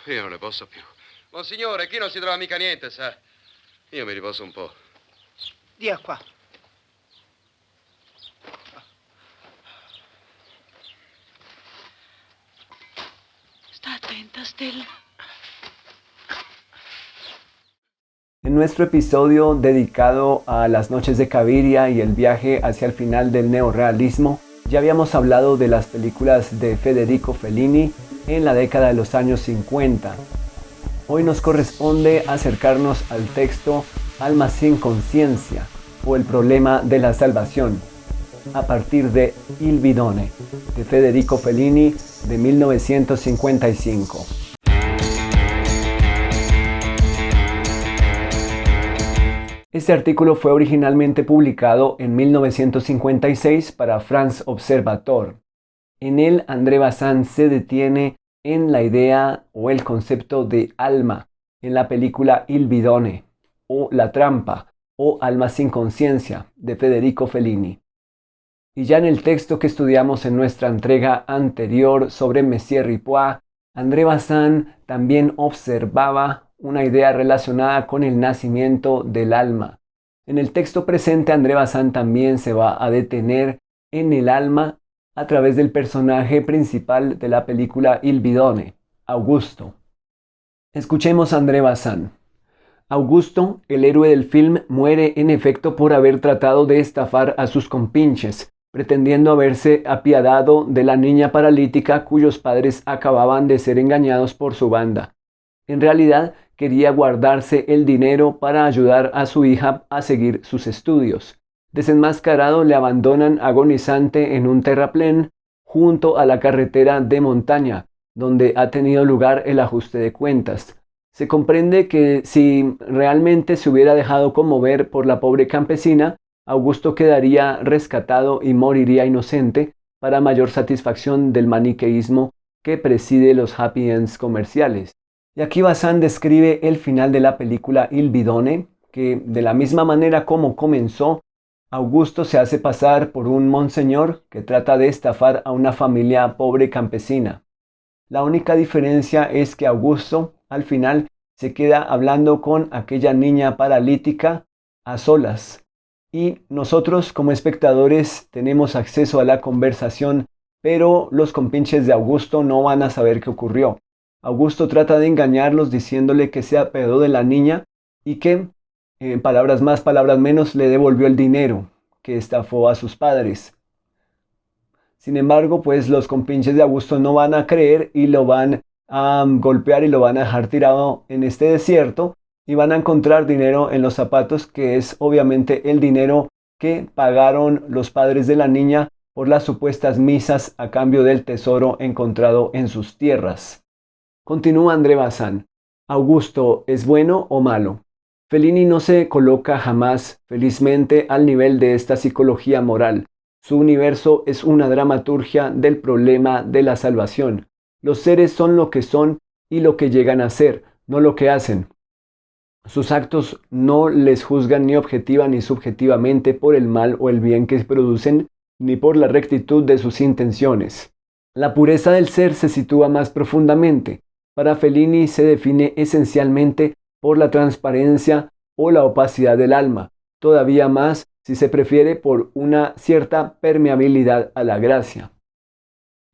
io non ne posso più. Monsignore, qui non si trova mica niente, sa. Io mi riposo un po'. Dia qua. Sta attenta, Stella. En nuestro episodio dedicado a las noches de Caviria y el viaje hacia el final del neorrealismo, ya habíamos hablado de las películas de Federico Fellini en la década de los años 50. Hoy nos corresponde acercarnos al texto Alma sin conciencia o el problema de la salvación, a partir de Il Bidone, de Federico Fellini, de 1955. Este artículo fue originalmente publicado en 1956 para France Observateur. En él, André Bazin se detiene en la idea o el concepto de alma en la película Il Bidone, o La Trampa, o Alma sin conciencia, de Federico Fellini. Y ya en el texto que estudiamos en nuestra entrega anterior sobre Messier Ripois, André Bazin también observaba una idea relacionada con el nacimiento del alma. En el texto presente, André Bazin también se va a detener en el alma a través del personaje principal de la película Il Bidone, Augusto. Escuchemos a André Bazin. Augusto, el héroe del film, muere en efecto por haber tratado de estafar a sus compinches, pretendiendo haberse apiadado de la niña paralítica cuyos padres acababan de ser engañados por su banda. En realidad, quería guardarse el dinero para ayudar a su hija a seguir sus estudios. Desenmascarado, le abandonan agonizante en un terraplén junto a la carretera de montaña, donde ha tenido lugar el ajuste de cuentas. Se comprende que si realmente se hubiera dejado conmover por la pobre campesina, Augusto quedaría rescatado y moriría inocente para mayor satisfacción del maniqueísmo que preside los happy ends comerciales. Y aquí Bazin describe el final de la película Il Bidone, que de la misma manera como comenzó, Augusto se hace pasar por un monseñor que trata de estafar a una familia pobre campesina. La única diferencia es que Augusto, al final, se queda hablando con aquella niña paralítica a solas. Y nosotros como espectadores tenemos acceso a la conversación, pero los compinches de Augusto no van a saber qué ocurrió. Augusto trata de engañarlos diciéndole que se apiadó de la niña y que, en palabras más, palabras menos, le devolvió el dinero que estafó a sus padres. Sin embargo, pues los compinches de Augusto no van a creer y lo van a golpear y lo van a dejar tirado en este desierto y van a encontrar dinero en los zapatos, que es obviamente el dinero que pagaron los padres de la niña por las supuestas misas a cambio del tesoro encontrado en sus tierras. Continúa André Bazin. ¿Augusto es bueno o malo? Fellini no se coloca jamás, felizmente, al nivel de esta psicología moral. Su universo es una dramaturgia del problema de la salvación. Los seres son lo que son y lo que llegan a ser, no lo que hacen. Sus actos no les juzgan ni objetiva ni subjetivamente por el mal o el bien que producen, ni por la rectitud de sus intenciones. La pureza del ser se sitúa más profundamente. Para Fellini se define esencialmente por la transparencia o la opacidad del alma, todavía más, si se prefiere, por una cierta permeabilidad a la gracia.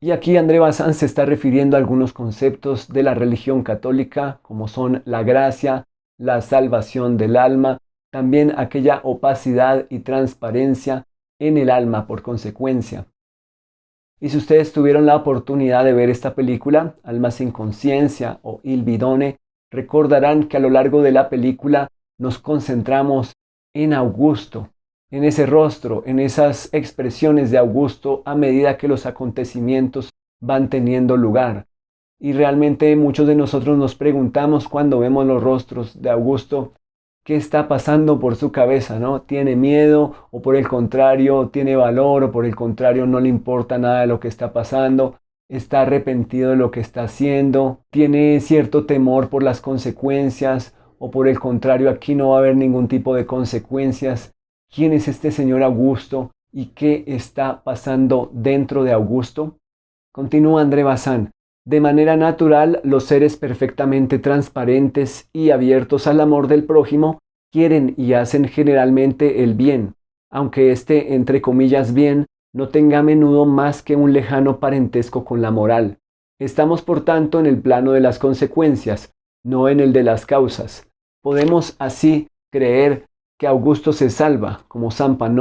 Y aquí André Bazin se está refiriendo a algunos conceptos de la religión católica, como son la gracia, la salvación del alma, también aquella opacidad y transparencia en el alma por consecuencia. Y si ustedes tuvieron la oportunidad de ver esta película, Alma sin conciencia o Il Bidone, recordarán que a lo largo de la película nos concentramos en Augusto, en ese rostro, en esas expresiones de Augusto a medida que los acontecimientos van teniendo lugar. Y realmente muchos de nosotros nos preguntamos cuando vemos los rostros de Augusto, ¿qué está pasando por su cabeza, no? ¿Tiene miedo o por el contrario tiene valor o por el contrario no le importa nada de lo que está pasando? ¿Está arrepentido de lo que está haciendo? ¿Tiene cierto temor por las consecuencias o por el contrario aquí no va a haber ningún tipo de consecuencias? ¿Quién es este señor Augusto y qué está pasando dentro de Augusto? Continúa André Bazin. De manera natural, los seres perfectamente transparentes y abiertos al amor del prójimo quieren y hacen generalmente el bien, aunque este, entre comillas, bien, no tenga a menudo más que un lejano parentesco con la moral. Estamos, por tanto, en el plano de las consecuencias, no en el de las causas. Podemos así creer que Augusto se salva, como Zampa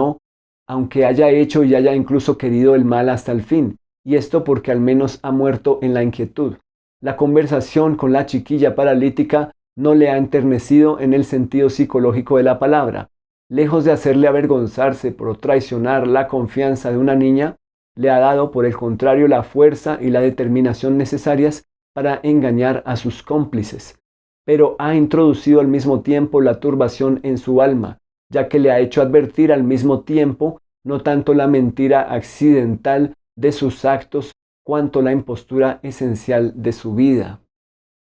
aunque haya hecho y haya incluso querido el mal hasta el fin, y esto porque al menos ha muerto en la inquietud. La conversación con la chiquilla paralítica no le ha enternecido en el sentido psicológico de la palabra. Lejos de hacerle avergonzarse por traicionar la confianza de una niña, le ha dado, por el contrario, la fuerza y la determinación necesarias para engañar a sus cómplices. Pero ha introducido al mismo tiempo la turbación en su alma, ya que le ha hecho advertir al mismo tiempo no tanto la mentira accidental de sus actos, cuanto la impostura esencial de su vida.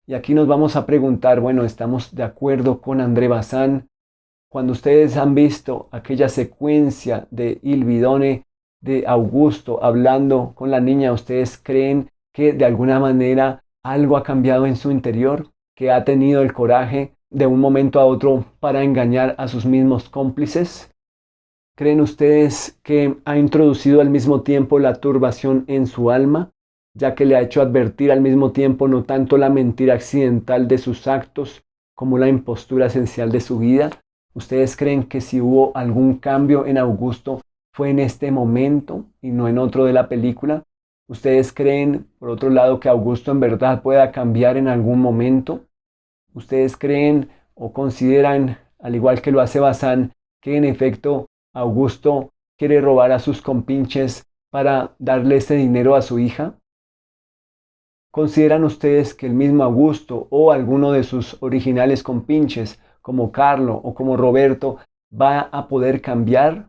Y aquí nos vamos a preguntar, bueno, ¿estamos de acuerdo con André Bazin? Cuando ustedes han visto aquella secuencia de Il Bidone de Augusto hablando con la niña, ¿ustedes creen que de alguna manera algo ha cambiado en su interior? ¿Que ha tenido el coraje de un momento a otro para engañar a sus mismos cómplices? ¿Creen ustedes que ha introducido al mismo tiempo la turbación en su alma, ya que le ha hecho advertir al mismo tiempo no tanto la mentira accidental de sus actos como la impostura esencial de su vida? ¿Ustedes creen que si hubo algún cambio en Augusto fue en este momento y no en otro de la película? ¿Ustedes creen, por otro lado, que Augusto en verdad pueda cambiar en algún momento? ¿Ustedes creen o consideran, al igual que lo hace Bazin, que en efecto Augusto quiere robar a sus compinches para darle ese dinero a su hija? ¿Consideran ustedes que el mismo Augusto o alguno de sus originales compinches, como Carlo o como Roberto, va a poder cambiar?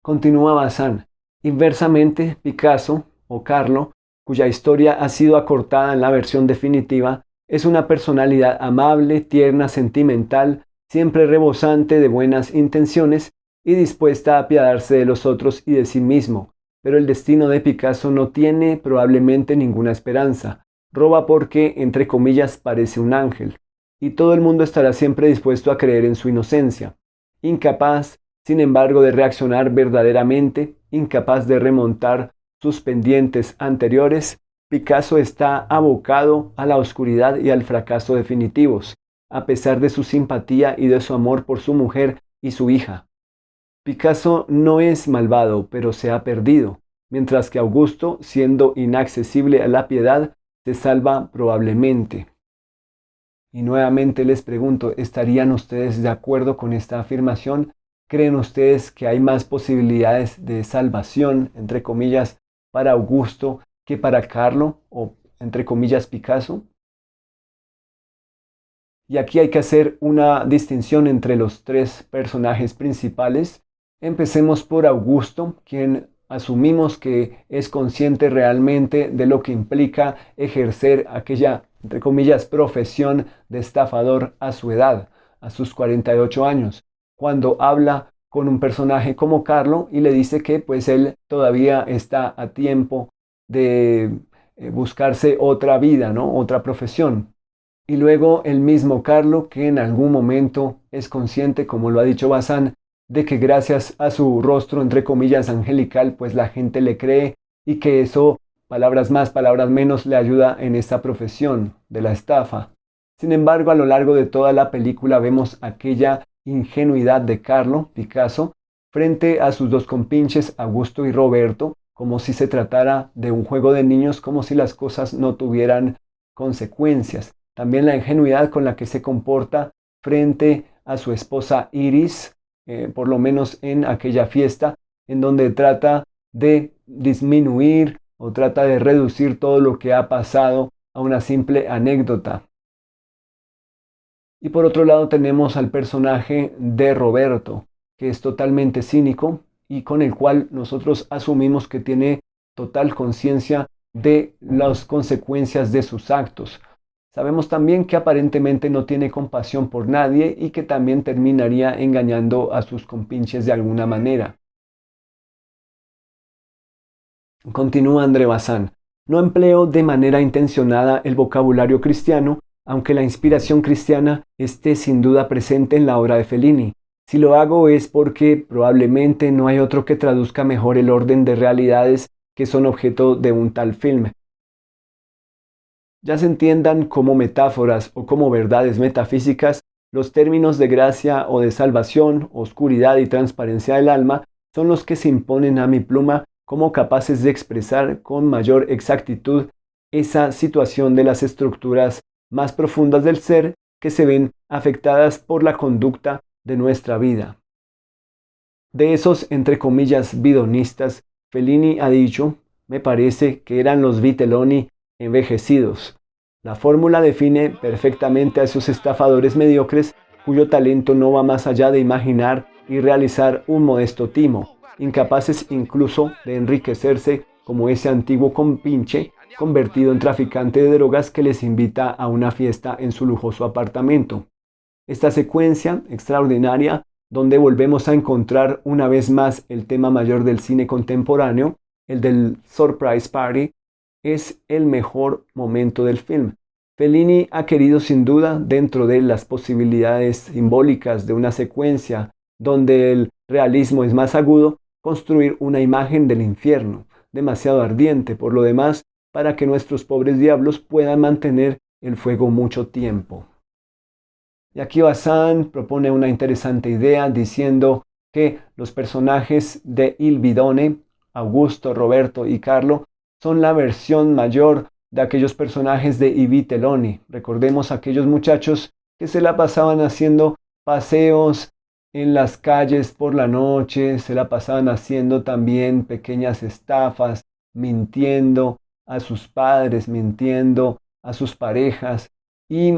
Continúa Bazin. Inversamente, Picasso o Carlo, cuya historia ha sido acortada en la versión definitiva, es una personalidad amable, tierna, sentimental, siempre rebosante de buenas intenciones y dispuesta a apiadarse de los otros y de sí mismo. Pero el destino de Picasso no tiene probablemente ninguna esperanza. Roba porque, entre comillas, parece un ángel. Y todo el mundo estará siempre dispuesto a creer en su inocencia. Incapaz, sin embargo, de reaccionar verdaderamente, incapaz de remontar sus pendientes anteriores, Picasso está abocado a la oscuridad y al fracaso definitivos, a pesar de su simpatía y de su amor por su mujer y su hija. Picasso no es malvado, pero se ha perdido, mientras que Augusto, siendo inaccesible a la piedad, se salva probablemente. Y nuevamente les pregunto, ¿estarían ustedes de acuerdo con esta afirmación? ¿Creen ustedes que hay más posibilidades de salvación, entre comillas, para Augusto que para Carlo o, entre comillas, Picasso? Y aquí hay que hacer una distinción entre los tres personajes principales. Empecemos por Augusto, quien asumimos que es consciente realmente de lo que implica ejercer aquella, entre comillas, profesión de estafador a su edad, a sus 48 años, cuando habla con un personaje como Carlo y le dice que pues él todavía está a tiempo de buscarse otra vida, ¿no? Otra profesión. Y luego el mismo Carlo, que en algún momento es consciente, como lo ha dicho Bazin, de que gracias a su rostro, entre comillas, angelical, pues la gente le cree y que eso, palabras más, palabras menos, le ayuda en esta profesión de la estafa. Sin embargo, a lo largo de toda la película vemos aquella ingenuidad de Carlo, Picasso, frente a sus dos compinches, Augusto y Roberto, como si se tratara de un juego de niños, como si las cosas no tuvieran consecuencias. También la ingenuidad con la que se comporta frente a su esposa Iris, por lo menos en aquella fiesta, en donde trata de disminuir o trata de reducir todo lo que ha pasado a una simple anécdota. Y por otro lado tenemos al personaje de Roberto, que es totalmente cínico y con el cual nosotros asumimos que tiene total conciencia de las consecuencias de sus actos. Sabemos también que aparentemente no tiene compasión por nadie y que también terminaría engañando a sus compinches de alguna manera. Continúa André Bazin. No empleo de manera intencionada el vocabulario cristiano, aunque la inspiración cristiana esté sin duda presente en la obra de Fellini. Si lo hago es porque probablemente no hay otro que traduzca mejor el orden de realidades que son objeto de un tal film. Ya se entiendan como metáforas o como verdades metafísicas, los términos de gracia o de salvación, oscuridad y transparencia del alma son los que se imponen a mi pluma como capaces de expresar con mayor exactitud esa situación de las estructuras más profundas del ser que se ven afectadas por la conducta de nuestra vida. De esos, entre comillas, bidonistas, Fellini ha dicho, me parece que eran los vitelloni envejecidos. La fórmula define perfectamente a esos estafadores mediocres cuyo talento no va más allá de imaginar y realizar un modesto timo, incapaces incluso de enriquecerse como ese antiguo compinche convertido en traficante de drogas que les invita a una fiesta en su lujoso apartamento. Esta secuencia extraordinaria, donde volvemos a encontrar una vez más el tema mayor del cine contemporáneo, el del surprise party, es el mejor momento del film. Fellini ha querido sin duda, dentro de las posibilidades simbólicas de una secuencia donde el realismo es más agudo, construir una imagen del infierno, demasiado ardiente por lo demás, para que nuestros pobres diablos puedan mantener el fuego mucho tiempo. Y aquí Bazin propone una interesante idea diciendo que los personajes de Il Bidone, Augusto, Roberto y Carlo, son la versión mayor de aquellos personajes de I Vitelloni. Recordemos aquellos muchachos que se la pasaban haciendo paseos en las calles por la noche, se la pasaban haciendo también pequeñas estafas, mintiendo a sus padres, mintiendo a sus parejas y,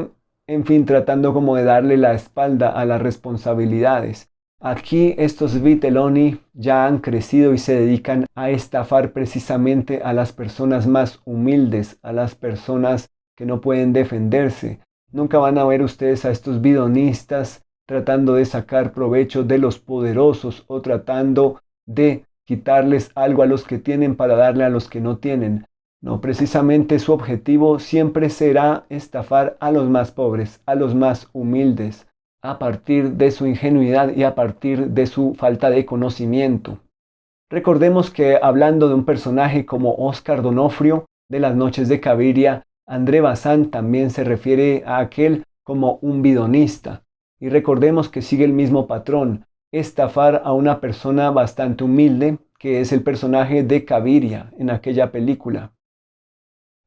en fin, tratando como de darle la espalda a las responsabilidades. Aquí estos Vitelloni ya han crecido y se dedican a estafar precisamente a las personas más humildes, a las personas que no pueden defenderse. Nunca van a ver ustedes a estos bidonistas tratando de sacar provecho de los poderosos o tratando de quitarles algo a los que tienen para darle a los que no tienen. No, precisamente su objetivo siempre será estafar a los más pobres, a los más humildes, a partir de su ingenuidad y a partir de su falta de conocimiento. Recordemos que hablando de un personaje como Oscar Donofrio de Las noches de Caviria, André Bazin también se refiere a aquel como un bidonista. Y recordemos que sigue el mismo patrón, estafar a una persona bastante humilde, que es el personaje de Caviria en aquella película.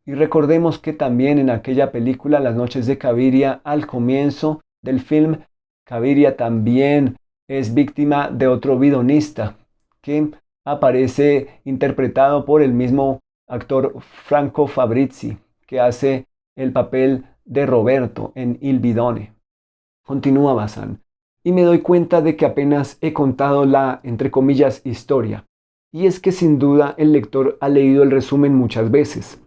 Y recordemos que también en aquella película, Las noches de Caviria, al comienzo del film, Caviria también es víctima de otro bidonista, que aparece interpretado por el mismo actor Franco Fabrizi, que hace el papel de Roberto en Il Bidone. Continúa Bazin, y me doy cuenta de que apenas he contado la, entre comillas, historia. Y es que sin duda el lector ha leído el resumen muchas veces.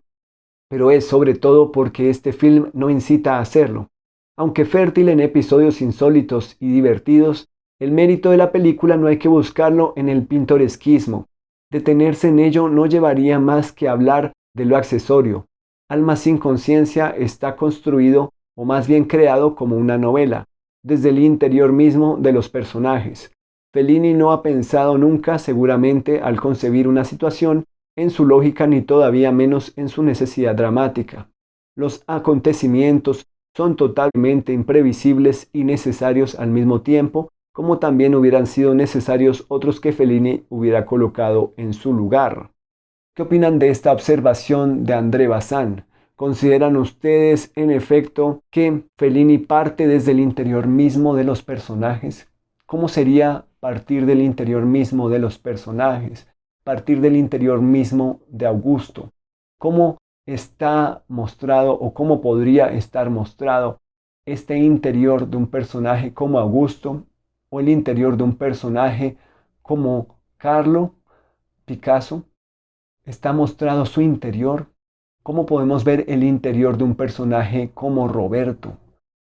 Pero es sobre todo porque este film no incita a hacerlo. Aunque fértil en episodios insólitos y divertidos, el mérito de la película no hay que buscarlo en el pintoresquismo. Detenerse en ello no llevaría más que hablar de lo accesorio. Alma sin conciencia está construido, o más bien creado, como una novela, desde el interior mismo de los personajes. Fellini no ha pensado nunca, seguramente, al concebir una situación, en su lógica ni todavía menos en su necesidad dramática. Los acontecimientos son totalmente imprevisibles y necesarios al mismo tiempo, como también hubieran sido necesarios otros que Fellini hubiera colocado en su lugar. ¿Qué opinan de esta observación de André Bazin? ¿Consideran ustedes, en efecto, que Fellini parte desde el interior mismo de los personajes? ¿Cómo sería partir del interior mismo de los personajes? Partir del interior mismo de Augusto. ¿Cómo está mostrado o cómo podría estar mostrado este interior de un personaje como Augusto o el interior de un personaje como Carlo Picasso? ¿Está mostrado su interior? ¿Cómo podemos ver el interior de un personaje como Roberto?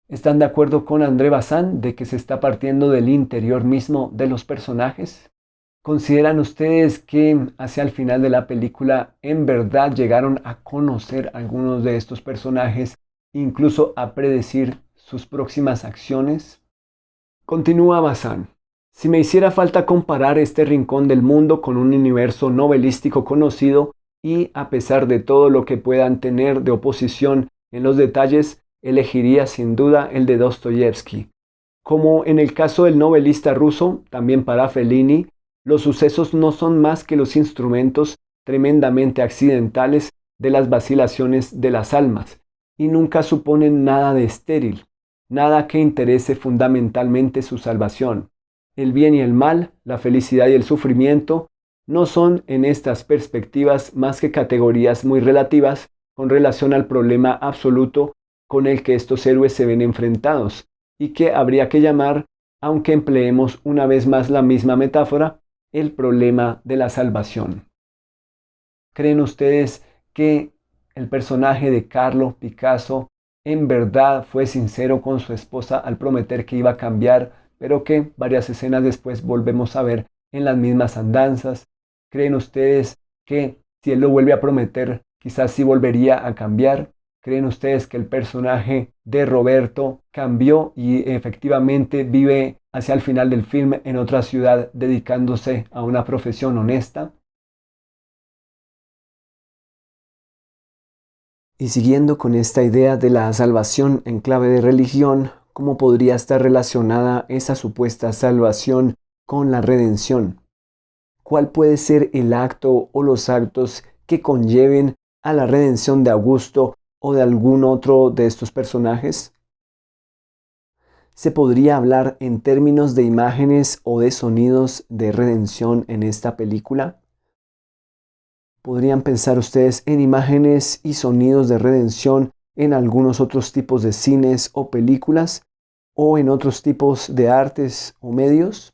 ¿Están de acuerdo con André Bazin de que se está partiendo del interior mismo de los personajes? ¿Consideran ustedes que hacia el final de la película en verdad llegaron a conocer a algunos de estos personajes, incluso a predecir sus próximas acciones? Continúa Bazán. Si me hiciera falta comparar este rincón del mundo con un universo novelístico conocido y a pesar de todo lo que puedan tener de oposición en los detalles, elegiría sin duda el de Dostoyevsky. Como en el caso del novelista ruso, también para Fellini, los sucesos no son más que los instrumentos tremendamente accidentales de las vacilaciones de las almas y nunca suponen nada de estéril, nada que interese fundamentalmente su salvación. El bien y el mal, la felicidad y el sufrimiento, no son en estas perspectivas más que categorías muy relativas con relación al problema absoluto con el que estos héroes se ven enfrentados y que habría que llamar, aunque empleemos una vez más la misma metáfora, el problema de la salvación. ¿Creen ustedes que el personaje de Carlo Picasso en verdad fue sincero con su esposa al prometer que iba a cambiar, pero que varias escenas después volvemos a ver en las mismas andanzas? ¿Creen ustedes que si él lo vuelve a prometer, quizás sí volvería a cambiar? ¿Creen ustedes que el personaje de Roberto cambió y efectivamente vive hacia el final del film en otra ciudad dedicándose a una profesión honesta? Y siguiendo con esta idea de la salvación en clave de religión, ¿cómo podría estar relacionada esa supuesta salvación con la redención? ¿Cuál puede ser el acto o los actos que conlleven a la redención de Augusto o de algún otro de estos personajes? ¿Se podría hablar en términos de imágenes o de sonidos de redención en esta película? ¿Podrían pensar ustedes en imágenes y sonidos de redención en algunos otros tipos de cines o películas o en otros tipos de artes o medios?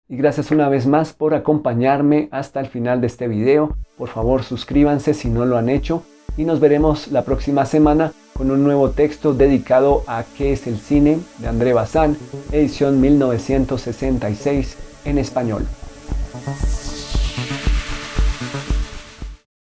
Y gracias una vez más por acompañarme hasta el final de este video. Por favor, suscríbanse si no lo han hecho y nos veremos la próxima semana con un nuevo texto dedicado a ¿Qué es el cine? De André Bazin, edición 1966 en español.